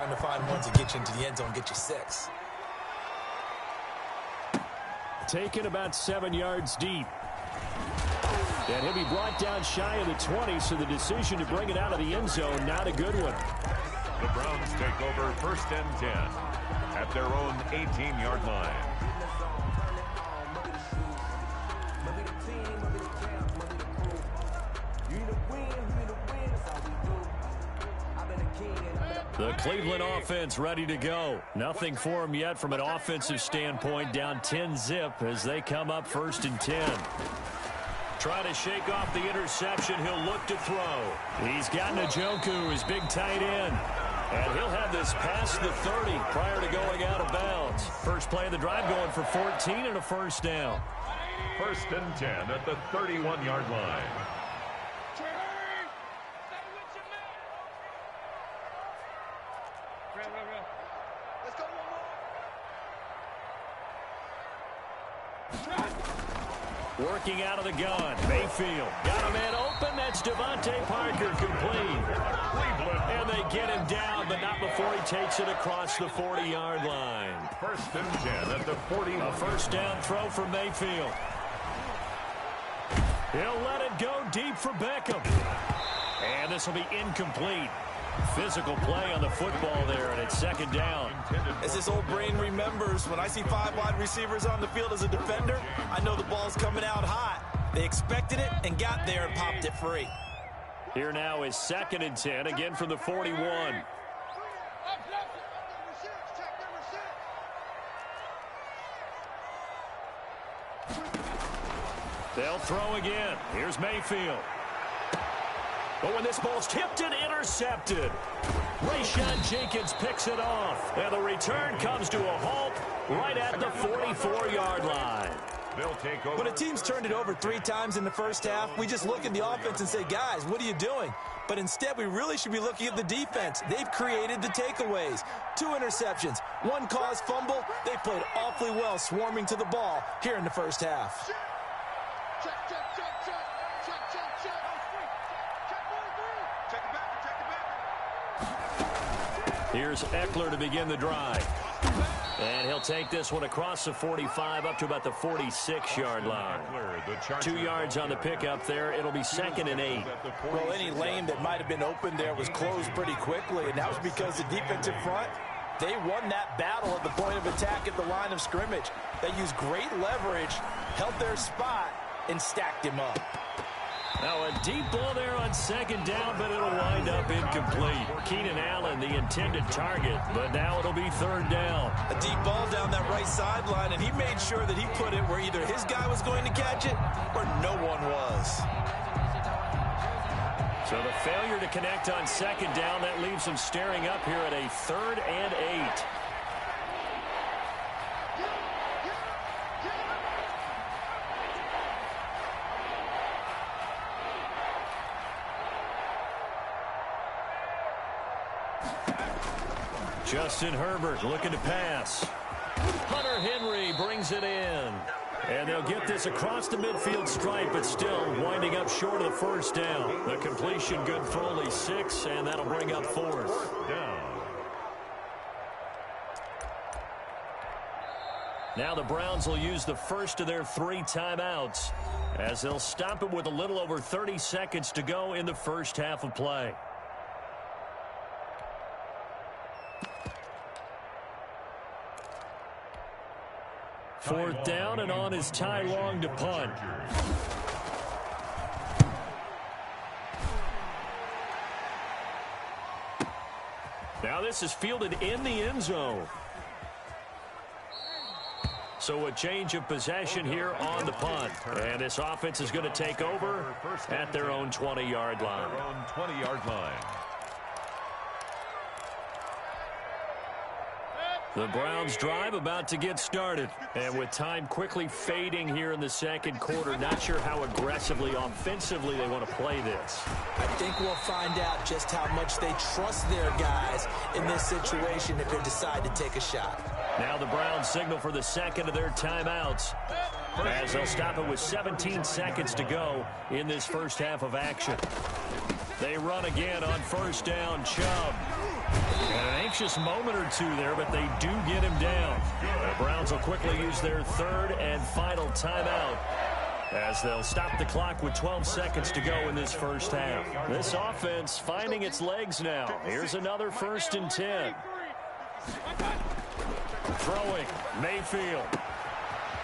having to find ones to get you into the end zone, get you 6. Taken about 7 yards deep. And he'll be brought down shy of the 20, so the decision to bring it out of the end zone, not a good one. The Browns take over 1st and 10 at their own 18-yard line. The Cleveland offense ready to go. Nothing for them yet from an offensive standpoint. Down 10-zip as they come up 1st and 10. Try to shake off the interception. He'll look to throw. He's got Njoku, his big tight end. And he'll have this past the 30 prior to going out of bounds. First play of the drive going for 14 and a first down. 1st and 10 at the 31-yard line. Working out of the gun. Mayfield got a man open. That's Devontae Parker complete. And they get him down, but not before he takes it across the 40-yard line. 1st and 10 at the 40. A first down throw for Mayfield. He'll let it go deep for Beckham. And this will be incomplete. Physical play on the football there, and it's 2nd down. As this old brain remembers, when I see 5 wide receivers on the field as a defender, I know the ball's coming out hot. They expected it and got there and popped it free. Here now is 2nd and 10, again from the 41. They'll throw again. Here's Mayfield. But when this ball's tipped and intercepted, Rayshon Jenkins picks it off. And the return comes to a halt right at the 44-yard line. They'll take over. When a team's turned it over 3 times in the first half, we just look at the offense and say, guys, what are you doing? But instead, we really should be looking at the defense. They've created the takeaways. 2 interceptions, 1 caused fumble. They played awfully well swarming to the ball here in the first half. Here's Eckler to begin the drive. And he'll take this one across the 45 up to about the 46-yard line. 2 yards on the pickup there. It'll be 2nd and 8. Well, any lane that might have been open there was closed pretty quickly, and that was because the defensive front, they won that battle at the point of attack at the line of scrimmage. They used great leverage, held their spot, and stacked him up. Now a deep ball there on 2nd down, but it'll wind up incomplete. Keenan Allen, the intended target, but now it'll be 3rd down. A deep ball down that right sideline, and he made sure that he put it where either his guy was going to catch it or no one was. So the failure to connect on 2nd down, that leaves him staring up here at a 3rd and 8. Justin Herbert looking to pass. Hunter Henry brings it in. And they'll get this across the midfield stripe, but still winding up short of the first down. The completion good for only 6, and that'll bring up 4th down. Now the Browns will use the first of their 3 timeouts as they'll stop it with a little over 30 seconds to go in the first half of play. Fourth down, and on is Ty Long to punt. Now this is fielded in the end zone. So a change of possession here on the punt. And this offense is going to take over at their own 20-yard line. Their own 20-yard line. The Browns drive about to get started. And with time quickly fading here in the second quarter, not sure how aggressively, offensively they want to play this. I think we'll find out just how much they trust their guys in this situation if they decide to take a shot. Now the Browns signal for the second of their timeouts as they'll stop it with 17 seconds to go in this first half of action. They run again on first down. Chubb And an anxious moment or two there, but they do get him down. The Browns will quickly use their third and final timeout, as they'll stop the clock with 12 seconds to go in this first half. This offense finding its legs now. Here's another 1st and 10. Throwing, Mayfield.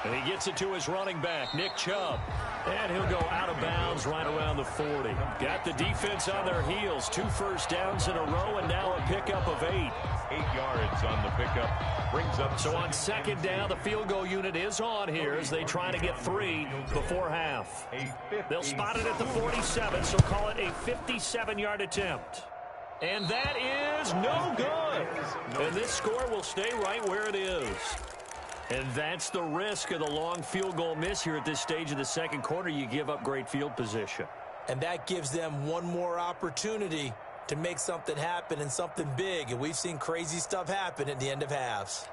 And he gets it to his running back, Nick Chubb. And he'll go out of bounds right around the 40. Got the defense on their heels. 2 first downs in a row, and now a pickup of 8. 8 yards on the pickup. Brings up. So on 2nd down, the field goal unit is on here as they try to get 3 before half. They'll spot it at the 47, so call it a 57-yard attempt. And that is no good. And this score will stay right where it is. And that's the risk of the long field goal miss here at this stage of the second quarter. You give up great field position. And that gives them one more opportunity to make something happen and something big. And we've seen crazy stuff happen at the end of halves.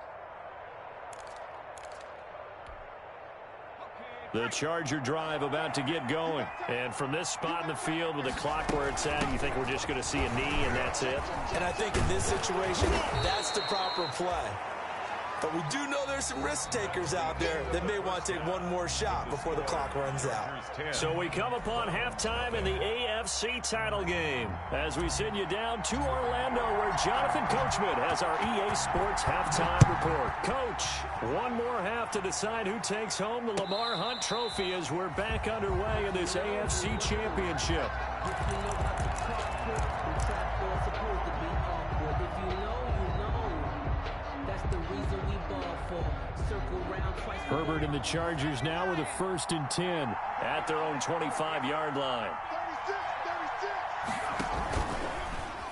The Charger drive about to get going. And from this spot in the field with the clock where it's at, you think we're just going to see a knee and that's it? And I think in this situation, that's the proper play. But we do know there's some risk takers out there that may want to take one more shot before the clock runs out. So we come upon halftime in the AFC title game as we send you down to Orlando, where Jonathan Coachman has our EA Sports halftime report. Coach, one more half to decide who takes home the Lamar Hunt Trophy as we're back underway in this AFC Championship. Herbert and the Chargers now with a 1st and 10 at their own 25-yard line.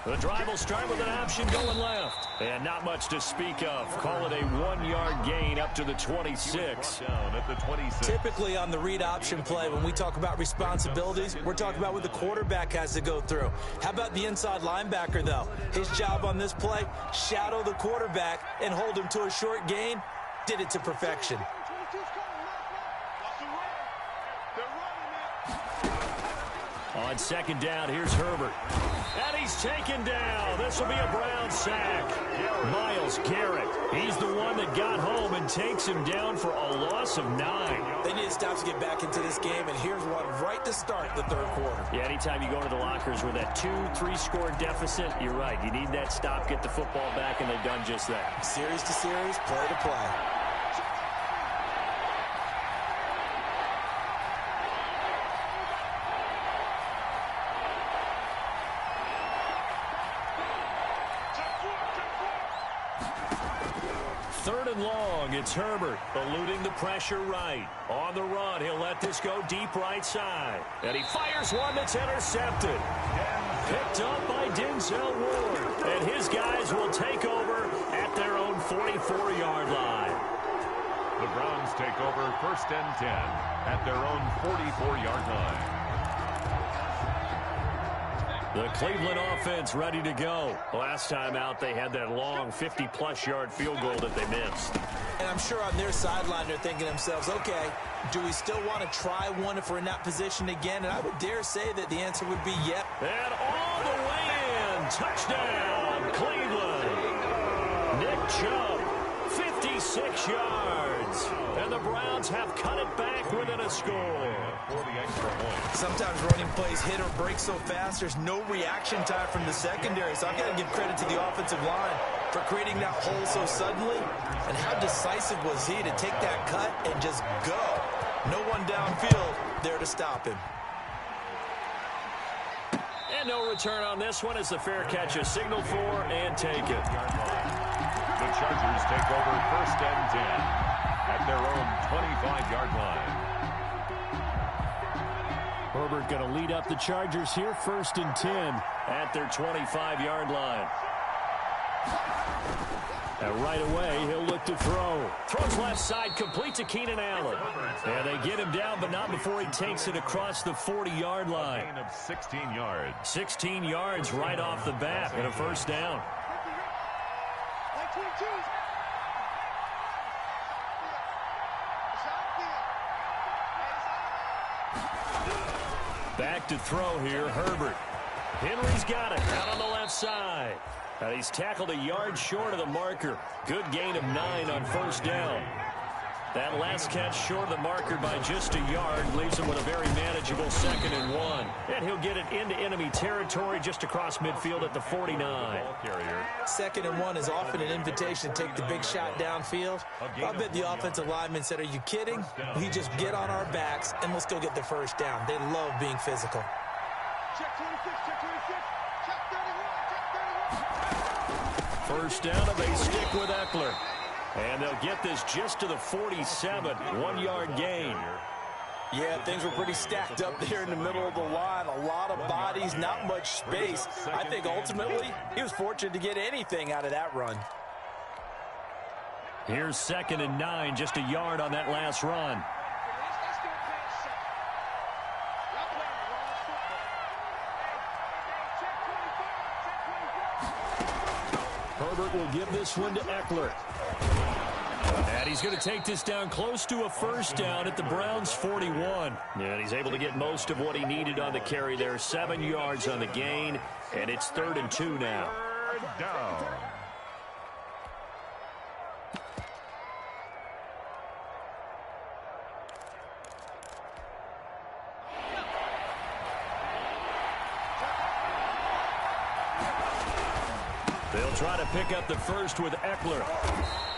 The drive will start with an option going left. And not much to speak of. Call it a 1-yard gain up to the 26. Down at the 26. Typically on the read option play, when we talk about responsibilities, we're talking about what the quarterback has to go through. How about the inside linebacker, though? His job on this play, shadow the quarterback and hold him to a short gain. Did it to perfection. On 2nd down, here's Herbert. And he's taken down. This will be a Brown sack. Myles Garrett. He's the one that got home and takes him down for a loss of 9. They need to stop to get back into this game, and here's one right to start the 3rd quarter. Yeah, anytime you go into the lockers with that 2-3 score deficit, you're right. You need that stop, get the football back, and they've done just that. Series to series, play to play. Long, it's Herbert eluding the pressure right. On the run, he'll let this go deep right side. And he fires one that's intercepted. Picked up by Denzel Ward. And his guys will take over at their own 44-yard line. The Browns take over 1st and 10 at their own 44-yard line. The Cleveland offense ready to go. Last time out, they had that long 50-plus yard field goal that they missed. And I'm sure on their sideline, they're thinking to themselves, okay, do we still want to try one if we're in that position again? And I would dare say that the answer would be yep. And all the way in. Touchdown, Cleveland. Nick Chubb, 56 yards. And the Browns have cut it back within a score. Sometimes running plays hit or break so fast, there's no reaction time from the secondary. So I've got to give credit to the offensive line for creating that hole so suddenly. And how decisive was he to take that cut and just go? No one downfield there to stop him. And no return on this one as the fair catch is signaled for and taken. The Chargers take over 1st and 10 at their own 25-yard line. Herbert going to lead up the Chargers here, 1st and 10 at their 25-yard line. And right away, he'll look to throw. Throws left side, complete to Keenan Allen. And they get him down, but not before he takes it across the 40-yard line. A gain of 16 yards. 16 yards right off the bat and a 1st down. Back to throw here, Herbert. Henry's got it out on the left side. And he's tackled a yard short of the marker. Good gain of 9 on first down. That last catch short of the marker by just a yard leaves him with a very manageable 2nd and 1. And he'll get it into enemy territory just across midfield at the 49. 2nd and 1 is often an invitation to take the big shot downfield. I bet the offensive lineman said, are you kidding? We just get on our backs and let's go get the first down. They love being physical. Check 26, check 26, check 31, check 31. First down, and they stick with Eckler. And they'll get this just to the 47, 1-yard gain. Yeah, things were pretty stacked up there in the middle of the line. A lot of bodies, not much space. I think ultimately he was fortunate to get anything out of that run. Here's 2nd and 9, just a yard on that last run. Herbert will give this one to Eckler. And he's going to take this down close to a first down at the Browns' 41. And he's able to get most of what he needed on the carry there. 7 yards on the gain, and it's 3rd and 2 now. Third down. They'll try to pick up the first with Eckler.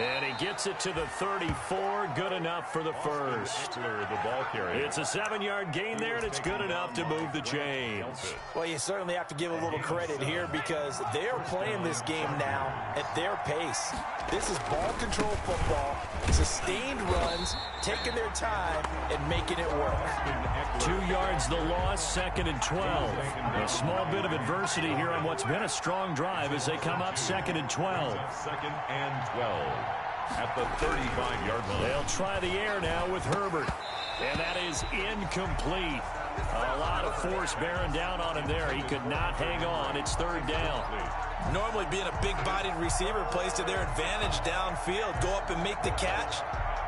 And he gets it to the 34. Good enough for the first. The ball carrier. It's a 7-yard gain there, and it's good enough to move the chains. Well, you certainly have to give a little credit here because they're playing this game now at their pace. This is ball control football, sustained runs, taking their time, and making it work. 2 yards the loss, 2nd and 12. A small bit of adversity here on what's been a strong drive as they come up 2nd and 12. 2nd and 12 at the 35-yard line. They'll try the air now with Herbert. And that is incomplete. A lot of force bearing down on him there. He could not hang on. It's 3rd down. Normally being a big-bodied receiver plays to their advantage downfield. Go up and make the catch,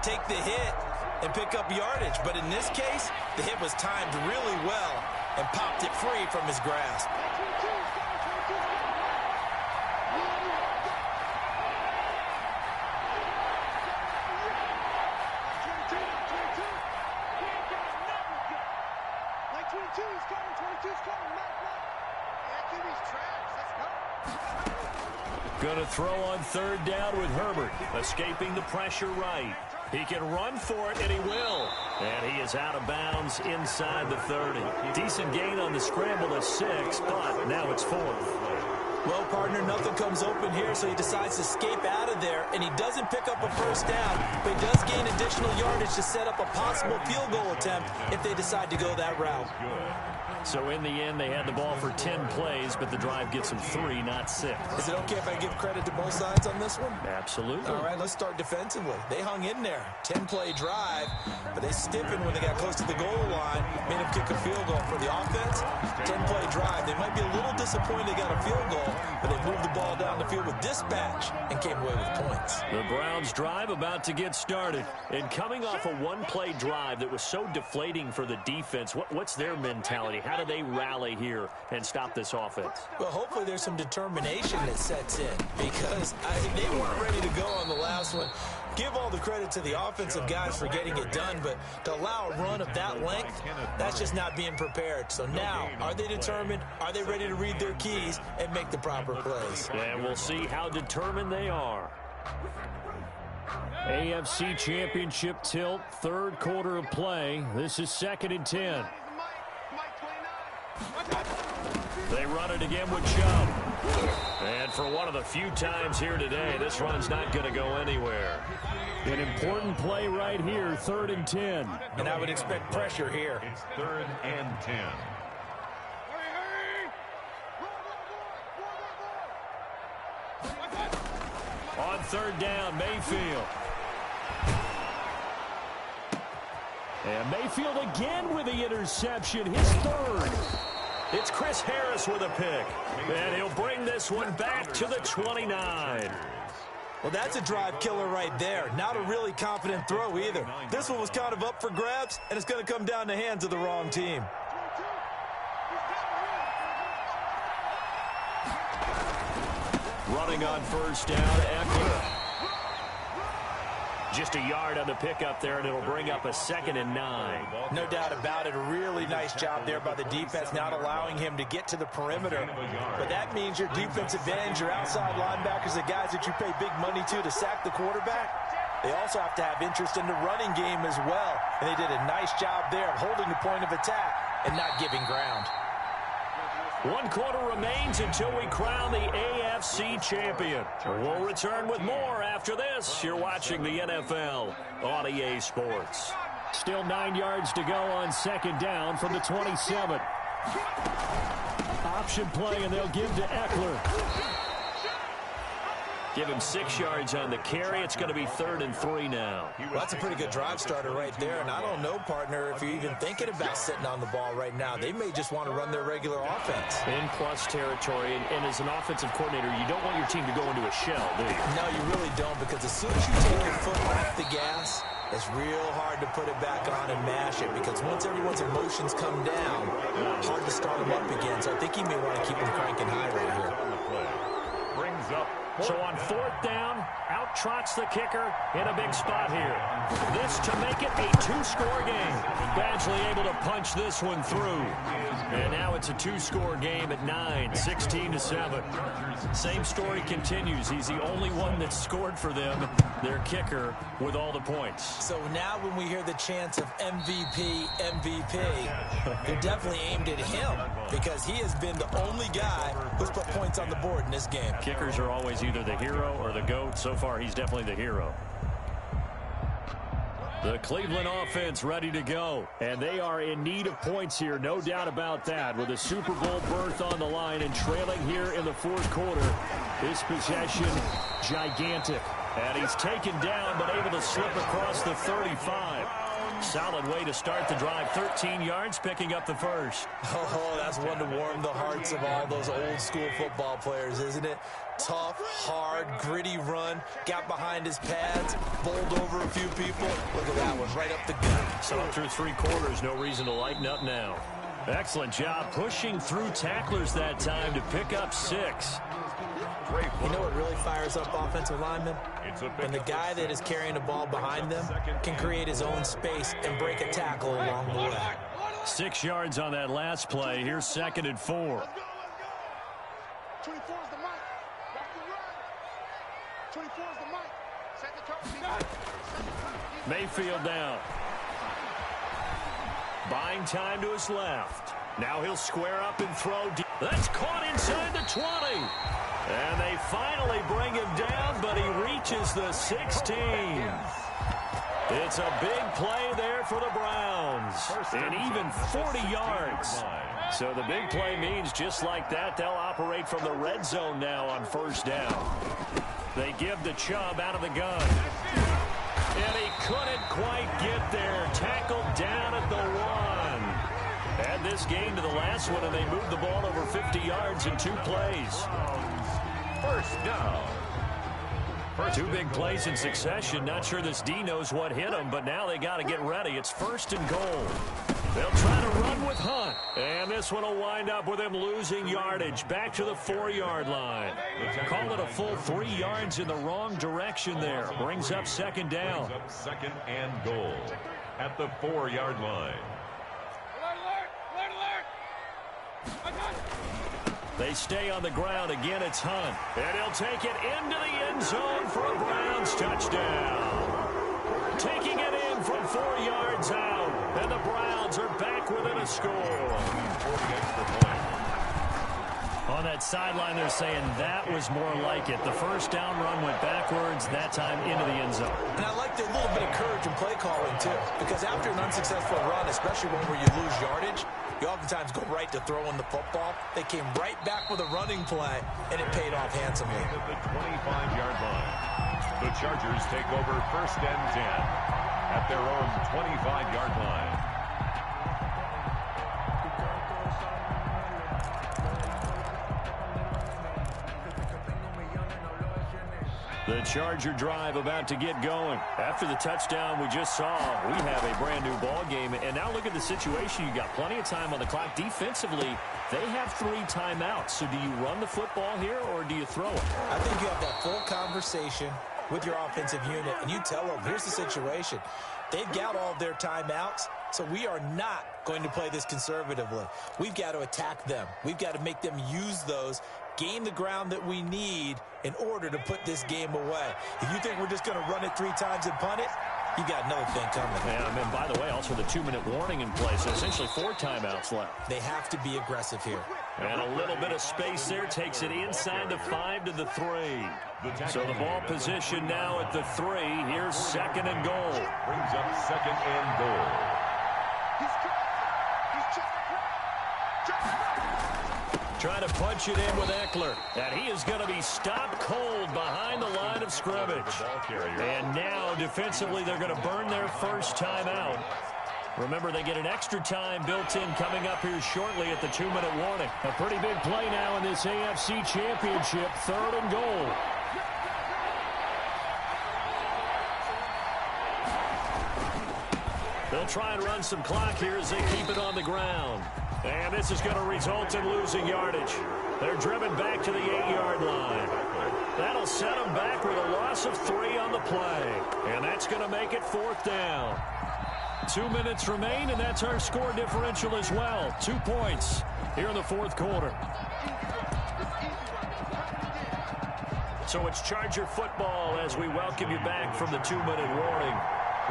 take the hit, and pick up yardage. But in this case, the hit was timed really well and popped it free from his grasp. Going to throw on 3rd down with Herbert, escaping the pressure right. He can run for it, and he will. And he is out of bounds inside the 30. Decent gain on the scramble to 6, but now it's 4th. Well, partner, nothing comes open here, so he decides to escape out of there, and he doesn't pick up a first down, but he does gain additional yardage to set up a possible field goal attempt if they decide to go that route. So in the end, they had the ball for 10 plays, but the drive gets them 3, not 6. Is it okay if I give credit to both sides on this one? Absolutely. All right, let's start defensively. They hung in there. 10-play drive, but they stiffened when they got close to the goal line, made them kick a field goal. For the offense, 10-play drive. They might be a little disappointed they got a field goal, but they moved the ball down the field with dispatch and came away with points. The Browns drive about to get started. And coming off a one-play drive that was so deflating for the defense, what's their mentality? How do they rally here and stop this offense? Well, hopefully there's some determination that sets in because they weren't ready to go on the last one. Give all the credit to the offensive guys for getting it done, but to allow a run of that length, that's just not being prepared. So now, are they determined? Are they ready to read their keys and make the proper plays? And we'll see how determined they are. AFC Championship tilt, 3rd quarter of play. This is 2nd and 10. They run it again with Chubb. And for one of the few times here today, this run's not going to go anywhere. An important play right here, 3rd and 10. And I would expect pressure here. It's 3rd and 10. On 3rd down, Mayfield. And Mayfield again with the interception, his 3rd. It's Chris Harris with a pick. And he'll bring this one back to the 29. Well, that's a drive killer right there. Not a really confident throw either. This one was kind of up for grabs, and it's going to come down the hands of the wrong team. running on first down, Eckler. Just a yard on the pickup there, and it'll bring up a 2nd and 9. No doubt about it. A really nice job there by the defense, not allowing him to get to the perimeter. But that means your defensive ends, your outside linebackers, the guys that you pay big money to sack the quarterback, they also have to have interest in the running game as well. And they did a nice job there of holding the point of attack and not giving ground. 1 quarter remains until we crown the AFC champion. We'll return with more after this. You're watching the NFL on EA Sports. Still 9 yards to go on 2nd down from the 27. Option play, and they'll give to Eckler. Give him 6 yards on the carry. It's going to be 3rd and 3 now. Well, that's a pretty good drive starter right there. And I don't know, partner, if you're even thinking about sitting on the ball right now. They may just want to run their regular offense. In plus territory. And as an offensive coordinator, you don't want your team to go into a shell, do you? No, you really don't, because as soon as you take your foot off the gas, it's real hard to put it back on and mash it, because once everyone's emotions come down, it's hard to start them up again. So I think he may want to keep them cranking high right here. Brings up. So on 4th down, out trots the kicker in a big spot here. This to make it a 2-score game. Badgley able to punch this one through. And now it's a 2-score game at 9, 16-7. Same story continues. He's the only one that scored for them, their kicker, with all the points. So now when we hear the chants of MVP, MVP, they're definitely aimed at him, because he has been the only guy who's put points on the board in this game. Kickers are always either the hero or the GOAT. So far, he's definitely the hero. The Cleveland offense ready to go. And they are in need of points here, no doubt about that. With a Super Bowl berth on the line and trailing here in the 4th quarter. This possession, gigantic. And he's taken down, but able to slip across the 35. Solid way to start the drive. 13 yards, picking up the first. Oh, that's one to warm the hearts of all those old school football players, isn't it? Tough, hard, gritty run. Got behind his pads, bowled over a few people. Look at that one, right up the gut. So through 3 quarters, no reason to lighten up now. Excellent job pushing through tacklers that time to pick up 6. You know what really fires up offensive linemen? When the guy that is carrying the ball behind them can create his own space and break a tackle along the way. 6 yards on that last play. Here's 2nd and 4. 24 is the mic. Watch the run. 24 is the mic. Set the tone. Mayfield down. Buying time to his left. Now he'll square up and throw deep. That's caught inside the 20. And they finally bring him down, but he reaches the 16. It's a big play there for the Browns. And even 40 yards. So the big play means just like that, they'll operate from the red zone now on 1st down. They give the Chubb out of the gun. And he couldn't quite get there. Tackled down at the 1. Add this game to the last one, and they moved the ball over 50 yards in 2 plays. 1st down. 2 big plays in succession. Not sure this D knows what hit him, but now they got to get ready. It's 1st and goal. They'll try to run with Hunt. And this one will wind up with him losing yardage. Back to the 4-yard line. Call it a full 3 yards in the wrong direction there. Brings up 2nd down. 2nd and goal at the 4-yard line. They stay on the ground. Again, it's Hunt. And he'll take it into the end zone for a Browns touchdown. Taking it in from 4 yards out. And the Browns are back within a score. On that sideline, they're saying that was more like it. The 1st down run went backwards, that time into the end zone. And I like the little bit of courage in play calling, too. Because after an unsuccessful run, especially one where you lose yardage, you oftentimes go right to throwing the football. They came right back with a running play, and it paid off handsomely. At the 25-yard line, the Chargers take over 1st and 10 at their own 25-yard line. The Charger drive about to get going. After the touchdown we just saw, we have a brand new ball game. And now look at the situation. You got plenty of time on the clock. Defensively, they have 3 timeouts. So do you run the football here or do you throw it? I think you have that full conversation with your offensive unit, and you tell them, here's the situation. They've got all of their timeouts, so we are not going to play this conservatively. We've got to attack them. We've got to make them use those, gain the ground that we need in order to put this game away. If you think we're just going to run it 3 times and punt it, you got another thing coming. Yeah, and by the way, also the 2-minute warning in place. So essentially 4 timeouts left. They have to be aggressive here. And a little bit of space there takes it inside the 5 to the 3. So the ball position now at the 3. Here's 2nd and goal. Brings up 2nd and goal. Trying to punch it in with Eckler. And he is going to be stopped cold behind the line of scrimmage. And now, defensively, they're going to burn their first timeout. Remember, they get an extra time built in coming up here shortly at the 2-minute warning. A pretty big play now in this AFC Championship. 3rd and goal. They'll try and run some clock here as they keep it on the ground. And this is going to result in losing yardage. They're driven back to the 8-yard line. That'll set them back with a loss of 3 on the play. And that's going to make it 4th down. 2 minutes remain, and that's our score differential as well. 2 points here in the 4th quarter. So it's Charger football as we welcome you back from the 2-minute warning.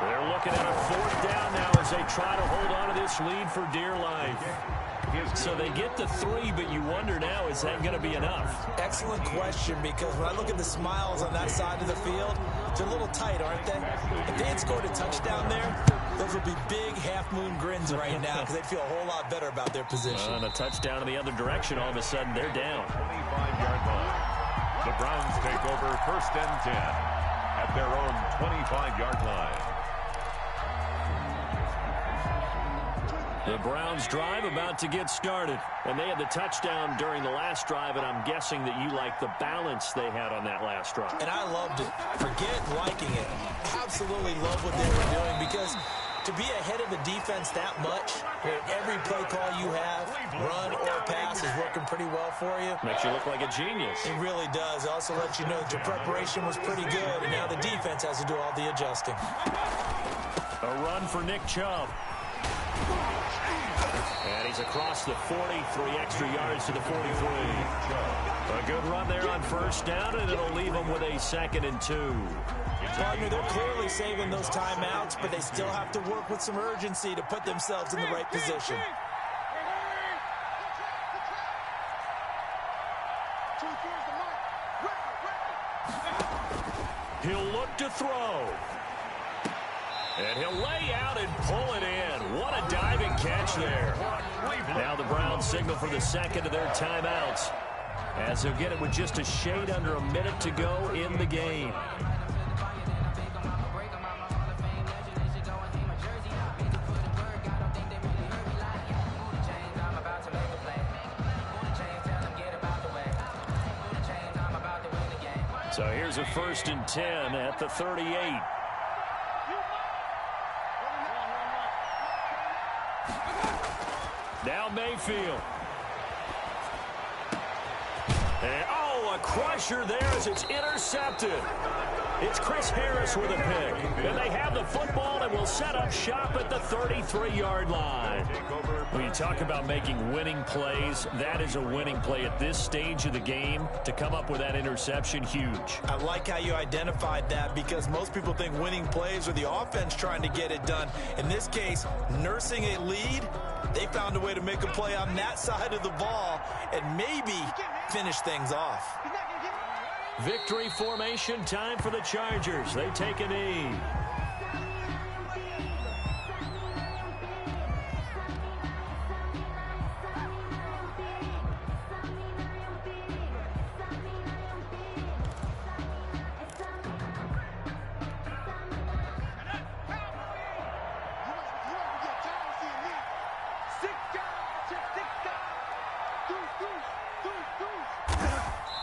They're looking at a 4th down now as they try to hold on to this lead for dear life. So they get the 3, but you wonder now, is that going to be enough? Excellent question, because when I look at the smiles on that side of the field, they're a little tight, aren't they? If they had scored a touchdown there, those would be big half-moon grins right now because they'd feel a whole lot better about their position. And a touchdown in the other direction, all of a sudden they're down. 25-yard line. The Browns take over 1st and 10 at their own 25-yard line. The Browns drive about to get started. And they had the touchdown during the last drive, and I'm guessing that you like the balance they had on that last drive. And I loved it. Forget liking it. Absolutely love what they were doing, because to be ahead of the defense that much, where every play call you have, run or pass, is working pretty well for you. Makes you look like a genius. It really does. It also lets you know that your preparation was pretty good, and now the defense has to do all the adjusting. A run for Nick Chubb. And he's across the 40, 3 extra yards to the 43. A good run there on 1st down, and it'll leave them with a 2nd and 2. Partner, they're clearly saving those timeouts, but they still have to work with some urgency to put themselves in the right position. He'll look to throw. And he'll lay out and pull it in. What a diving catch there. Now the Browns signal for the 2nd of their timeouts, as they'll get it with just a shade under a minute to go in the game. So here's a 1st and 10 at the 38. Now Mayfield. And, a crusher there as it's intercepted. It's Chris Harris with a pick. And they have the football and will set up shop at the 33-yard line. When you talk about making winning plays, that is a winning play at this stage of the game. To come up with that interception, huge. I like how you identified that, because most people think winning plays are the offense trying to get it done. In this case, nursing a lead, they found a way to make a play on that side of the ball and maybe finish things off. Victory formation time for the Chargers. They take a knee.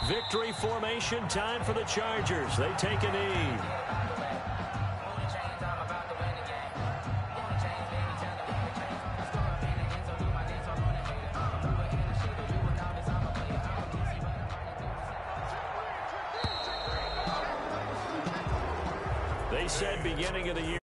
Victory formation time for the Chargers. They take a knee. They said beginning of the year.